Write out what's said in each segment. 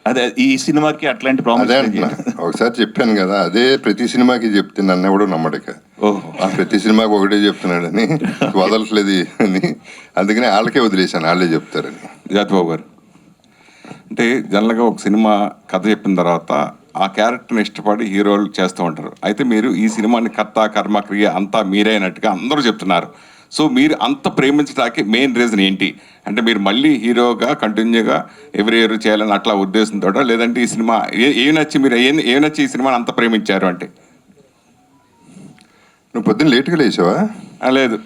అదే ఈ సినిమాకి అట్లాంటి అదే ప్రామిస్ అంటున్నా, ఒకసారి చెప్పాను కదా, అదే ప్రతి సినిమాకి చెప్తే నన్ను ఎవడో నమ్మడిక. ఓహో, ప్రతి సినిమాకి ఒకటే చెప్తున్నాడని, వదలట్లేదు అని, అందుకని వాళ్ళకే వదిలేశాను, వాళ్ళే చెప్తారని. జాతిబాబు గారు, అంటే జనరల్గా ఒక సినిమా కథ చెప్పిన తర్వాత ఆ క్యారెక్టర్ని ఇష్టపడి హీరోలు చేస్తూ ఉంటారు. అయితే మీరు ఈ సినిమాని కర్త కర్మ క్రియ అంతా మీరైనట్టుగా అందరూ చెప్తున్నారు. సో మీరు అంత ప్రేమించడానికి మెయిన్ రీజన్ ఏంటి? అంటే మీరు మళ్ళీ హీరోగా కంటిన్యూగా ఎవ్రీ ఇయర్ చేయాలని అట్లా ఉద్దేశంతో, లేదంటే ఈ సినిమా ఏం నచ్చి మీరు ఏం నచ్చి ఈ సినిమాని అంత ప్రేమించారు అంటే? నువ్వు పొద్దున్న లేట్గా లేచావా? లేదు,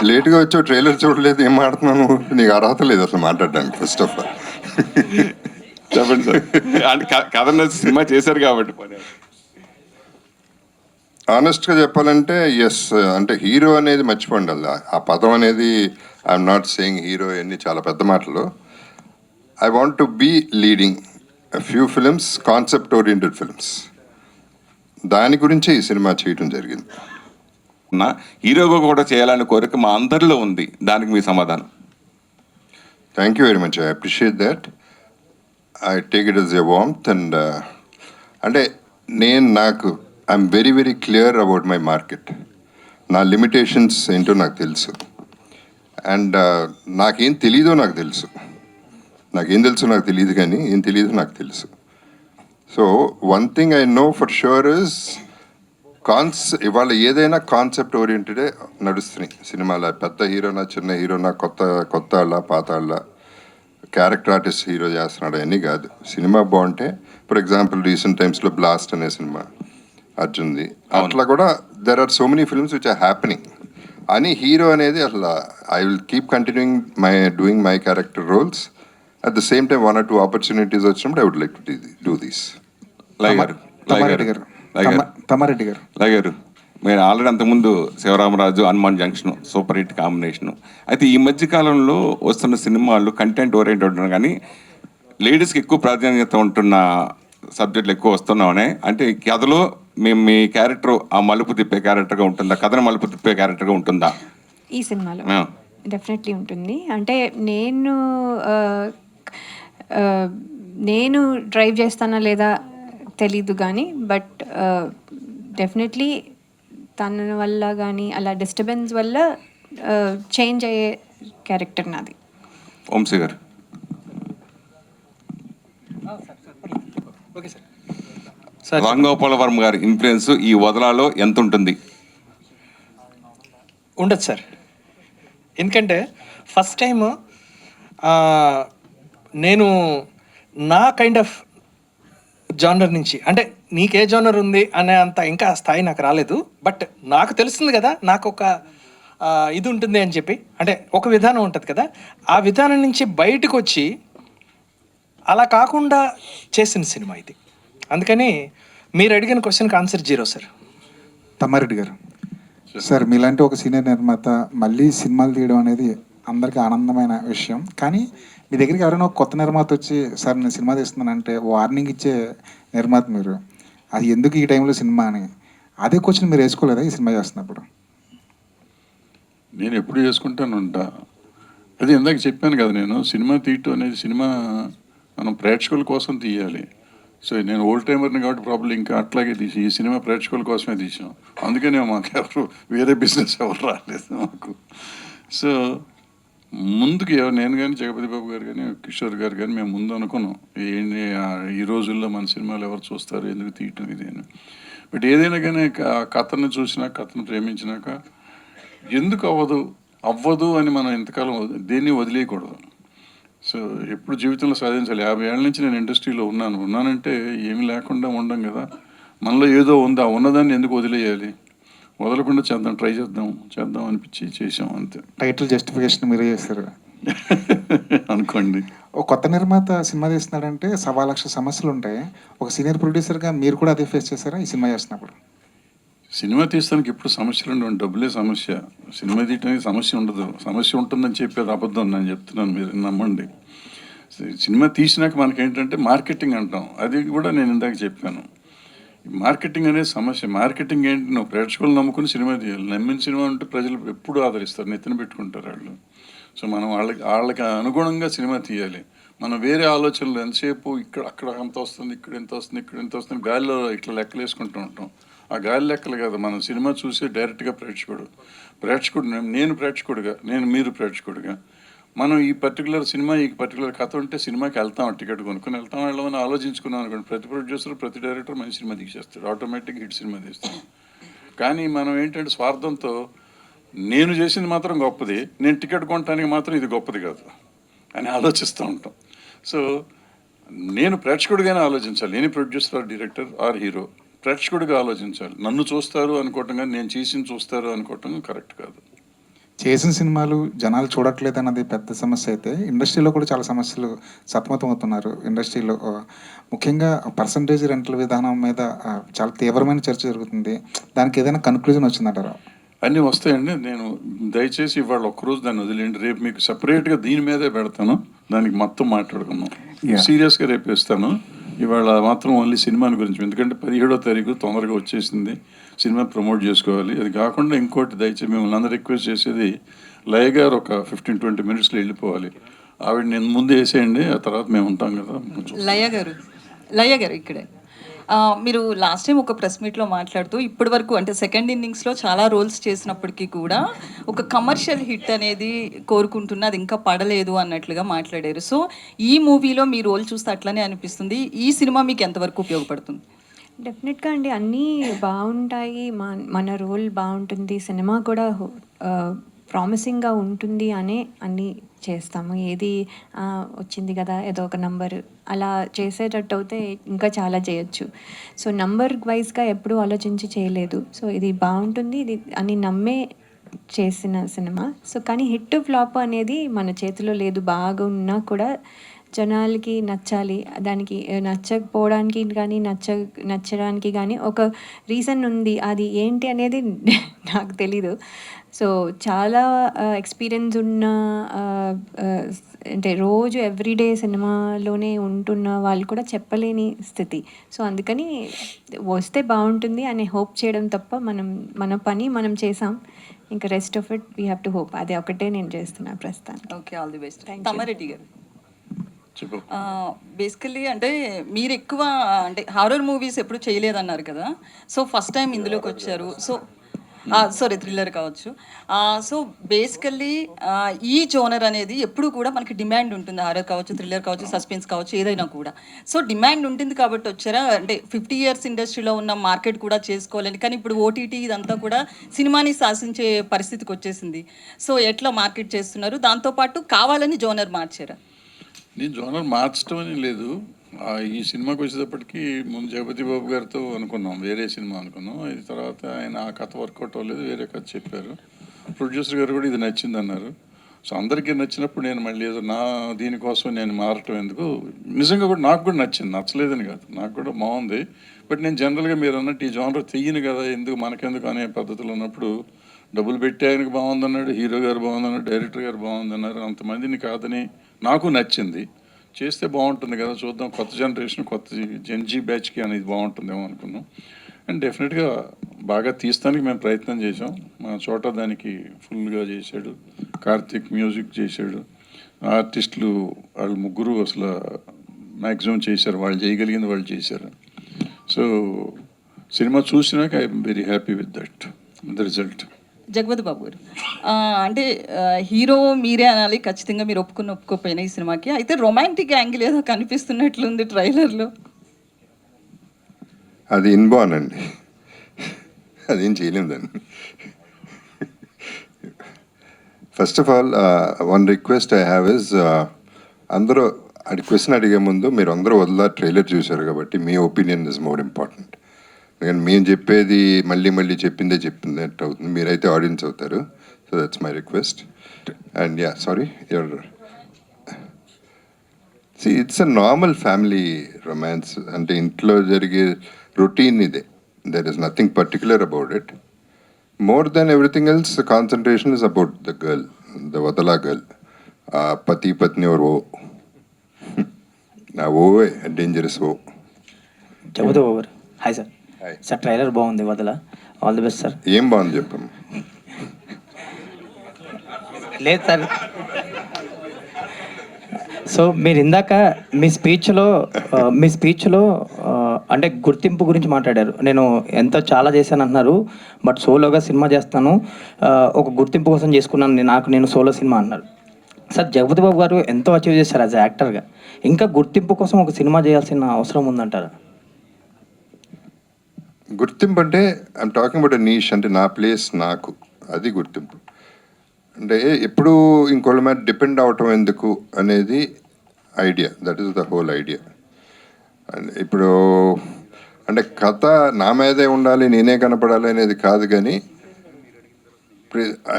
లేట్గా వచ్చావు, ట్రైలర్ చూడలేదు, ఏం మాట్లాడుతున్నాను? నీకు అర్హత లేదు అసలు మాట్లాడడానికి, ఫస్ట్ ఆఫ్ ఆల్. చెప్పండి సార్. అంటే కథ నచ్చి సినిమా చేశారు కాబట్టి. ఆనెస్ట్గా చెప్పాలంటే ఎస్, అంటే హీరో అనేది మర్చిపోండి, అలా ఆ పదం అనేది, ఐఎమ్ నాట్ సేయింగ్ హీరో అన్ని చాలా పెద్ద మాటలు. I want to be leading few films, concept oriented films. దాని గురించి ఈ సినిమా చేయటం జరిగింది. హీరోగా కూడా చేయాలని కోరిక మా అందరిలో ఉంది, దానికి మీ సమాధానం? Thank you very much, I appreciate that. I take it as a warmth. And అంటే నాకు I'm very very clear about my market. నా లిమిటేషన్స్ ఏంటో నాకు తెలుసు. అండ్ నాకేం తెలీదో నాకు తెలుసు. నాకేం తెలుసు నాకు తెలియదు, కానీ ఏం తెలియదో నాకు తెలుసు. So one thing I know for sure is ఇవాళ ఏదైనా కాన్సెప్ట్ ఓరియంటెడే నడుస్తున్నాయి సినిమాలో. పెద్ద హీరోనా, చిన్న హీరోనా, కొత్త వాళ్ళ, పాత వాళ్ళ, క్యారెక్టర్ ఆర్టిస్ట్ హీరో చేస్తున్నాడు అని కాదు. సినిమా బాగుంటే, ఫర్ ఎగ్జాంపుల్ రీసెంట్ టైమ్స్లో బ్లాస్ట్ అనే సినిమా అర్జున్ది, అట్లా కూడా there are so many films which are happening. అని హీరో అనేది అసలు I will keep continuing doing my character roles. At the same time 1 or 2 opportunities వచ్చినప్పుడు I would like to do this. Tammareddy garu, మీరు already అంతకుముందు Sivaramaraju, Hanuman junction super hit combination. అయితే ఈ మధ్య కాలంలో వస్తున్న సినిమాలు కంటెంట్ ఓరియంటెడ్ ఉంటున్నాయి, కానీ లేడీస్కి ఎక్కువ ప్రాధాన్యత ఉంటున్న సబ్జెక్టులు ఎక్కువ వస్తున్నామనే. అంటే కథలో మీ క్యారెక్టర్ ఆ మలుపు తిప్పే క్యారెక్టర్గా ఉంటుందా? కథను మలుపు తిప్పే క్యారెక్టర్గా ఉంటుందా ఈ సినిమాలో? డెఫినెట్లీ ఉంటుంది. అంటే నేను డ్రైవ్ చేస్తానా లేదా తెలీదు, కానీ బట్ డెఫినెట్లీ తన వల్ల కానీ అలా డిస్టర్బెన్స్ వల్ల చేంజ్ అయ్యే క్యారెక్టర్ నాది. వంశీ గారు, రామ్ గోపాల్ వర్మ గారి ఇన్ఫ్లుయెన్స్ ఈ వదలాలో ఎంత ఉంటుంది? ఉండదు సార్. ఎందుకంటే ఫస్ట్ టైము నేను నా కైండ్ ఆఫ్ జానర్ నుంచి, అంటే నీకే జానర్ ఉంది అనే అంత ఇంకా స్థాయి నాకు రాలేదు. బట్ నాకు తెలుస్తుంది కదా, నాకు ఒక ఇది ఉంటుంది అని చెప్పి, అంటే ఒక విధానం ఉంటుంది కదా, ఆ విధానం నుంచి బయటకు వచ్చి అలా కాకుండా చేసిన సినిమా ఇది. అందుకని మీరు అడిగిన క్వశ్చన్కి ఆన్సర్ 0 సార్. తమ్మారెడ్డి గారు సార్, మీలాంటి ఒక సీనియర్ నిర్మాత మళ్ళీ సినిమాలు తీయడం అనేది అందరికీ ఆనందమైన విషయం. కానీ మీ దగ్గరికి ఎవరైనా ఒక కొత్త నిర్మాత వచ్చి సార్ నేను సినిమా తీస్తున్నానంటే వార్నింగ్ ఇచ్చే నిర్మాత మీరు. అది ఎందుకు ఈ టైంలో సినిమా అని అదే క్వశ్చన్ మీరు వేసుకోలేదా ఈ సినిమా చేస్తున్నప్పుడు? నేను ఎప్పుడు చేసుకుంటాను ఉంటా. అది ఇందాక చెప్పాను కదా, నేను సినిమా తీయటం అనేది, సినిమా మనం ప్రేక్షకుల కోసం తీయాలి. సో నేను ఓల్డ్ టైమర్ని కాబట్టి ప్రాబ్లం ఇంకా అట్లాగే తీసి, ఈ సినిమా ప్రేక్షకుల కోసమే తీసాం. అందుకనే మాకు ఎవరు వేరే బిజినెస్ ఎవరు రాలేదు మాకు. సో ముందుకు నేను కానీ, జగపతి బాబు గారు కానీ, కిషోర్ గారు కానీ మేము ముందు అనుకున్నాం ఏంటి ఈ రోజుల్లో మన సినిమాలు ఎవరు చూస్తారు, ఎందుకు తీయటం ఇది అని. బట్ ఏదైనా కానీ కథను చూసినా, కథను ప్రేమించినాక ఎందుకు అవ్వదు అని మనం ఎంతకాలం దేన్ని వదిలేయకూడదు. సో ఎప్పుడు జీవితంలో సాధించాలి. 50 ఏళ్ళ నుంచి నేను ఇండస్ట్రీలో ఉన్నానంటే ఏమి లేకుండా ఉండం కదా, మనలో ఏదో ఉందా, ఉన్నదాన్ని ఎందుకు వదిలేయాలి? వదలకుండా ట్రై చేద్దాం అనిపించి చేసాం, అంతే. టైటిల్ జస్టిఫికేషన్ మీరే చేస్తారు అనుకోండి. ఒక కొత్త నిర్మాత సినిమా తీస్తున్నాడంటే 1,00,000 సమస్యలు ఉంటాయి. ఒక సీనియర్ ప్రొడ్యూసర్గా మీరు కూడా అదే ఫేస్ చేశారా ఈ సినిమా చేస్తున్నప్పుడు? సినిమా తీస్తానికి ఎప్పుడు సమస్యలు ఉండవు, డబ్బులే సమస్య. సినిమా తీయడానికి సమస్య ఉండదు. సమస్య ఉంటుందని చెప్పేది అబద్ధం, నేను చెప్తున్నాను, మీరు నమ్మండి. సినిమా తీసినాక మనకేంటంటే మార్కెటింగ్ అంటాం, అది కూడా నేను ఇందాక చెప్పాను. మార్కెటింగ్ అనేది సమస్య. మార్కెటింగ్ ఏంటి, నువ్వు ప్రేక్షకులు నమ్ముకుని సినిమా తీయాలి. నమ్మిన సినిమా ఉంటే ప్రజలు ఎప్పుడు ఆదరిస్తారు, నెత్తిన పెట్టుకుంటారు వాళ్ళు. సో మనం వాళ్ళకి అనుగుణంగా సినిమా తీయాలి. మనం వేరే ఆలోచనలు ఎంతసేపు ఇక్కడ అక్కడ అంత వస్తుంది, ఇక్కడ ఎంత వస్తుంది, ఇక్కడ ఎంత వస్తుంది, గాలిలో ఇట్లా లెక్కలు వేసుకుంటూ ఉంటాం. ఆ గాలి లెక్కలు కదా మనం సినిమా చూసి డైరెక్ట్గా ప్రేక్షకుడు నేను ప్రేక్షకుడిగా, మీరు ప్రేక్షకుడిగా మనం ఈ పర్టికులర్ సినిమా, ఈ పర్టికులర్ కథ ఉంటే సినిమాకి వెళ్తాం, టికెట్ కొనుక్కొని వెళ్ళమని ఆలోచించుకున్నాం అనుకోండి, ప్రతి ప్రొడ్యూసర్, ప్రతి డైరెక్టర్ మంచి సినిమా తీసేస్తాడు, ఆటోమేటిక్ హిట్ సినిమా తీస్తాం. కానీ మనం ఏంటంటే స్వార్థంతో నేను చేసింది మాత్రం గొప్పది, నేను టికెట్ కొనడానికి మాత్రం ఇది గొప్పది కాదు అని ఆలోచిస్తూ ఉంటాం. సో నేను ప్రేక్షకుడిగానే ఆలోచించాలి, నేను producer or director or hero, ప్రేక్షకుడిగా ఆలోచించాలి. నన్ను చూస్తారు అనుకోవటం కానీ నేను చేసింది చూస్తారు అనుకోవటం కరెక్ట్ కాదు. చేసిన సినిమాలు జనాలు చూడట్లేదు అన్నది పెద్ద సమస్య అయితే, ఇండస్ట్రీలో కూడా చాలా సమస్యలు సతమతం అవుతున్నారు. ఇండస్ట్రీలో ముఖ్యంగా పర్సంటేజ్ రెంటల్ విధానం మీద చాలా తీవ్రమైన చర్చ జరుగుతుంది. దానికి ఏదైనా కన్క్లూజన్ వచ్చిందంటారా? అన్నీ వస్తాయండి. నేను దయచేసి ఇవాళ ఒక్కరోజు దాన్ని వదిలేండి, రేపు మీకు సపరేట్గా దీని మీదే పెడతాను, దానికి మొత్తం మాట్లాడుకుందాం. సీరియస్గా రేపు ఇస్తాను. ఇవాళ మాత్రం ఓన్లీ సినిమాని గురించి, ఎందుకంటే 17వ తారీఖు తొందరగా వచ్చేసింది, సినిమా ప్రమోట్ చేసుకోవాలి. అది కాకుండా ఇంకోటి దయచేసి మిమ్మల్ని అందరూ రిక్వెస్ట్ చేసేది, లయ గారు ఒక 15-20 మినిట్స్లో వెళ్ళిపోవాలి. ఆవిడ నేను ముందు వేసేయండి, ఆ తర్వాత మేము ఉంటాం కదా. లయ గారు ఇక్కడే మీరు లాస్ట్ టైం ఒక ప్రెస్ మీట్లో మాట్లాడుతూ ఇప్పటి వరకు అంటే సెకండ్ ఇన్నింగ్స్లో చాలా రోల్స్ చేసినప్పటికీ కూడా ఒక కమర్షియల్ హిట్ అనేది కోరుకుంటున్నా, అది ఇంకా పడలేదు అన్నట్లుగా మాట్లాడారు. సో ఈ మూవీలో మీ రోల్ చూస్తే అట్లనే అనిపిస్తుంది. ఈ సినిమా మీకు ఎంతవరకు ఉపయోగపడుతుంది? డెఫినెట్గా అండి, అన్నీ బాగుంటాయి, మన రోల్ బాగుంటుంది, సినిమా కూడా ప్రామిసింగ్గా ఉంటుంది అనే అన్నీ చేస్తాము. ఏది వచ్చింది కదా ఏదో ఒక నంబర్ అలా చేసేటట్టు అయితే ఇంకా చాలా చేయొచ్చు. సో నంబర్ వైజ్గా ఎప్పుడూ ఆలోచించి చేయలేదు. సో ఇది బాగుంటుంది, ఇది అని నమ్మే చేసిన సినిమా. సో కానీ హిట్ ఫ్లాప్ అనేది మన చేతిలో లేదు. బాగా ఉన్నా కూడా జనాలకి నచ్చాలి, దానికి నచ్చకపోవడానికి కానీ నచ్చడానికి కానీ ఒక రీజన్ ఉంది. అది ఏంటి అనేది నాకు తెలీదు. సో చాలా ఎక్స్పీరియన్స్ ఉన్న అంటే రోజు ఎవ్రీడే సినిమాలోనే ఉంటున్న వాళ్ళు కూడా చెప్పలేని స్థితి. సో అందుకని వస్తే బాగుంటుంది అనే హోప్ చేయడం తప్ప మన పని మనం చేసాం, ఇంకా rest of it we have to hope. అదే ఒకటే నేను చేస్తున్నా ప్రస్తుతానికి. Okay, all the best. Tammareddy గారు, చెప్పు. బేసికల్లీ అంటే మీరు ఎక్కువ అంటే హారర్ మూవీస్ ఎప్పుడు చేయలేదన్నారు కదా, సో ఫస్ట్ టైం ఇందులోకి వచ్చారు. సో సారీ, థ్రిల్లర్ కావచ్చు. సో బేసికల్లీ ఈ జోనర్ అనేది ఎప్పుడు కూడా మనకి డిమాండ్ ఉంటుంది, హారర్ కావచ్చు, థ్రిల్లర్ కావచ్చు, సస్పెన్స్ కావచ్చు, ఏదైనా కూడా. సో డిమాండ్ ఉంటుంది కాబట్టి వచ్చారా? అంటే 50 years ఇండస్ట్రీలో ఉన్న మార్కెట్ కూడా చేసుకోవాలని, కానీ ఇప్పుడు ఓటీటీ ఇదంతా కూడా సినిమాని శాసించే పరిస్థితికి వచ్చేసింది. సో ఎట్లా మార్కెట్ చేస్తున్నారు? దాంతోపాటు కావాలని జోనర్ మార్చారా? నేను జోనర్ మార్చడం అని లేదు. ఈ సినిమాకి వచ్చేటప్పటికి ముందు జగపతి బాబు గారితో అనుకున్నాం, వేరే సినిమా అనుకున్నాం. ఇది తర్వాత ఆయన ఆ కథ వర్కౌట్ అవ్వలేదు, వేరే కథ చెప్పారు. ప్రొడ్యూసర్ గారు కూడా ఇది నచ్చింది అన్నారు. సో అందరికీ నచ్చినప్పుడు నేను మళ్ళీ ఏదో నా దీనికోసం నేను మారటం ఎందుకు, నిజంగా కూడా నాకు కూడా నచ్చింది, నచ్చలేదని కాదు, నాకు కూడా బాగుంది. బట్ నేను జనరల్గా మీరు అన్నట్టు ఈ జోనర్ తెయ్యను కదా, ఎందుకు మనకెందుకు అనే పద్ధతులు ఉన్నప్పుడు డబ్బులు పెట్టి ఆయనకు బాగుందన్నాడు, హీరో గారు బాగుందన్నాడు, డైరెక్టర్ గారు బాగుందన్నారు, అంతమందిని కాదని నాకు నచ్చింది. చేస్తే బాగుంటుంది కదా, చూద్దాం, కొత్త జనరేషన్, కొత్త జెన్జీ బ్యాచ్కి అనేది బాగుంటుందేమో అనుకున్నాం. అండ్ డెఫినెట్గా బాగా తీస్తానికి మేము ప్రయత్నం చేసాం. మా చోట దానికి ఫుల్గా చేశాడు, కార్తీక్ మ్యూజిక్ చేశాడు, ఆర్టిస్టులు వాళ్ళు ముగ్గురు అసలు మ్యాక్సిమం చేశారు, వాళ్ళు చేయగలిగింది వాళ్ళు చేశారు. సో సినిమా చూసినాక I'm very happy with that, the result. Jagapathi Babu garu, అంటే హీరో మీరే అనాలి ఖచ్చితంగా, మీరు ఒప్పుకోపోయినా ఈ సినిమాకి. అయితే రొమాంటిక్ యాంగిల్ ఏదో కనిపిస్తున్నట్లుంది ట్రైలర్లో. అది ఇన్బార్న్ అండి, అదేం చేయలేము దాన్ని. First of all one request I have is, అందరూ క్వశ్చన్ అడిగే ముందు మీరు అందరూ ట్రైలర్ చూశారు కాబట్టి మీ ఒపీనియన్ ఇస్ మోర్ ఇంపార్టెంట్. ఎందుకంటే మేము చెప్పేది మళ్ళీ చెప్పిందట్టు అవుతుంది, మీరైతే ఆడియన్స్ అవుతారు. So that's my request. And yeah, sorry, it's a normal family romance. అంటే ఇంట్లో జరిగే రొటీన్ ఇదే, there is nothing particular about it. More than everything else concentration is about the girl, the Vadala girl. పతి పత్ని और वो वो dangerous वो. జగపతి బాబు గారు, హాయ్ సార్. సార్ ట్రైలర్ బాగుంది, Vadala. All the best sir. ఏం బాగుంది చెప్పండి. లేదు సార్, సో మీరు ఇందాక మీ స్పీచ్లో అంటే గుర్తింపు గురించి మాట్లాడారు. నేను ఎంతో చాలా చేశాను అంటున్నారు, బట్ సోలోగా సినిమా చేస్తాను, ఒక గుర్తింపు కోసం చేసుకున్నాను నేను సోలో సినిమా అన్నారు. సార్ జగపతి బాబు గారు ఎంతో అచీవ్ చేశారు యాజ్ యాక్టర్గా, ఇంకా గుర్తింపు కోసం ఒక సినిమా చేయాల్సిన అవసరం ఉందంటారా? గుర్తింపు అంటే ఐఎమ్ టాకింగ్ అబౌట్ నీష్, అంటే నా ప్లేస్ నాకు, అది గుర్తింపు. అంటే ఎప్పుడు ఇంకోళ్ళ మీద డిపెండ్ అవటం ఎందుకు అనేది idea, that is the whole idea. ఇప్పుడు అంటే కథ నా మీదే ఉండాలి, నేనే కనపడాలి అనేది కాదు, కానీ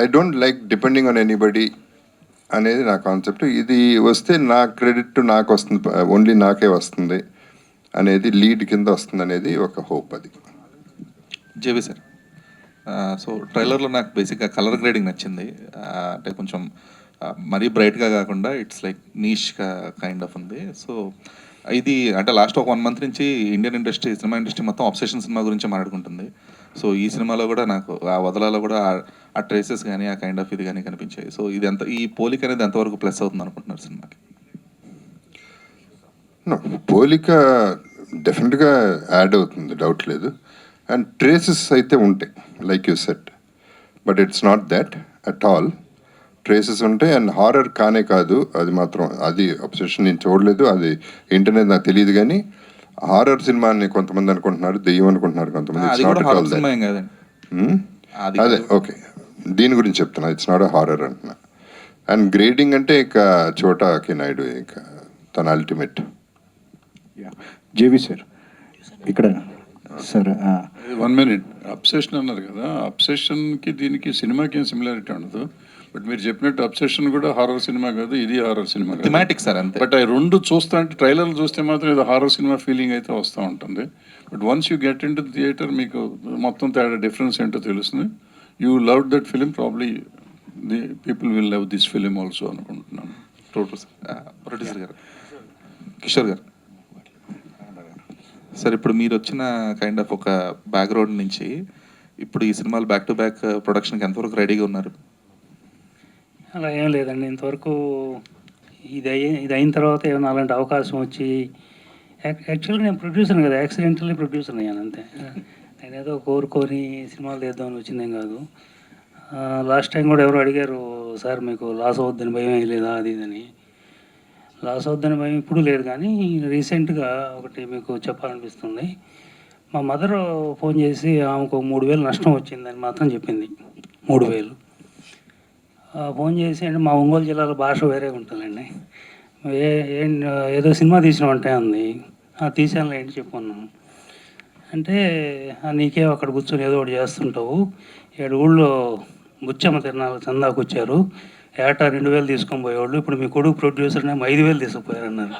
I don't like depending on anybody అనేది నా కాన్సెప్ట్. ఇది వస్తే నా క్రెడిట్ నాకు వస్తుంది, ఓన్లీ నాకే వస్తుంది అనేది, లీడ్ కింద వస్తుంది అనేది ఒక హోప్. అది జేవి సార్, సో ట్రైలర్లో నాకు బేసిక్గా కలర్ గ్రేడింగ్ నచ్చింది. అంటే కొంచెం మరీ బ్రైట్గా కాకుండా it's like niche kind of ఉంది. సో ఇది అంటే లాస్ట్ ఒక 1 month నుంచి ఇండియన్ ఇండస్ట్రీ, సినిమా ఇండస్ట్రీ మొత్తం ఆబ్సెషన్ సినిమా గురించి మాట్లాడుకుంటుంది. సో ఈ సినిమాలో కూడా నాకు ఆ వదలాలో కూడా ఆ ట్రేసెస్ కానీ ఆ కైండ్ ఆఫ్ ఇది కానీ కనిపించాయి. సో ఇది ఈ పోలిక అనేది ఎంతవరకు ప్లస్ అవుతుంది అనుకుంటున్నారు సినిమాకి? పోలిక డెఫినెట్గా యాడ్ అవుతుంది, డౌట్ లేదు. అండ్ ట్రేసెస్ అయితే ఉంటాయి, like you set, but it's not that at all. Traces ఉంటాయి. అండ్ హారర్ కానే కాదు, అది మాత్రం, అది అబ్సెషన్ నేను చూడలేదు, అది ఏంటనేది నాకు తెలియదు. కానీ హారర్ సినిమా అని కొంతమంది అనుకుంటున్నారు, దెయ్యం అనుకుంటున్నారు కొంతమంది. అదే ఓకే, దీని గురించి చెప్తున్నా, ఇట్స్ నాట్ అ హారర్ అంటున్నా. అండ్ గ్రేడింగ్ అంటే ఇక చోటాకి నాయుడు, ఇక తన అల్టిమేట్. జేవి సార్ ఇక్కడ సార్ 1 minute, అబ్సెషన్ అన్నారు కదా, అబ్సెషన్కి దీనికి సినిమాకి ఏం సిమిలారిటీ ఉండదు. బట్ మీరు చెప్పినట్టు అబ్సెషన్ కూడా హారర్ సినిమా కాదు, ఇది హారర్ సినిమా కాదు, థిమాటిక్ సార్ అంతే. బట్ అవి రెండు చూస్తా అంటే ట్రైలర్లు చూస్తే మాత్రం ఇది హారర్ సినిమా ఫీలింగ్ అయితే వస్తూ ఉంటుంది. But once you get in to theatre మీకు మొత్తం తేడా డిఫరెన్స్ ఏంటో తెలుస్తుంది. You love that film, probably the people will love this film also అనుకుంటున్నాను. ప్రొడ్యూసర్ గారు, కిషోర్ గారు సార్, ఇప్పుడు మీరు వచ్చిన కైండ్ ఆఫ్ ఒక బ్యాక్గ్రౌండ్ నుంచి ఇప్పుడు ఈ సినిమాలు బ్యాక్ టు బ్యాక్ ప్రొడక్షన్కి ఎంతవరకు రెడీగా ఉన్నారు? అలా ఏం లేదండి, ఇంతవరకు ఇది అయిన తర్వాత ఏమైనా అలాంటి అవకాశం వచ్చి, యాక్చువల్గా నేను ప్రొడ్యూసర్ కదా, యాక్సిడెంటల్లీ ప్రొడ్యూసర్ అయ్యాను అంతే. నేను ఏదో కోరుకొని సినిమాలు తీద్దామని వచ్చిందేం కాదు. లాస్ట్ టైం కూడా ఎవరు అడిగారు, సార్ మీకు లాస్ అవుద్దని భయం ఏం లేదా అది ఇదని. లాస్ అవుద్దని భయం ఇప్పుడు లేదు, కానీ రీసెంట్గా ఒకటి మీకు చెప్పాలనిపిస్తుంది. మా మదర్ ఫోన్ చేసి ఆమెకు 3,000 నష్టం వచ్చిందని మాత్రం చెప్పింది. 3,000 ఫోన్ చేసి, అంటే మా ఒంగోలు జిల్లాలో భాష వేరే ఉంటుందండి. ఏదో సినిమా తీసినామంటే అంది. తీసానులే ఏంటి చెప్పుకున్నాను. అంటే నీకేం అక్కడ కూర్చొని ఏదో ఒకటి చేస్తుంటావు, 7 ఊళ్ళో బుచ్చమ్మ తిరణాలు చందాకు వచ్చారు, ఏటా 2,000 తీసుకొని పోయేవాళ్ళు, ఇప్పుడు మీ కొడుకు ప్రొడ్యూసర్ని 5,000 తీసుకుపోయారన్నారు.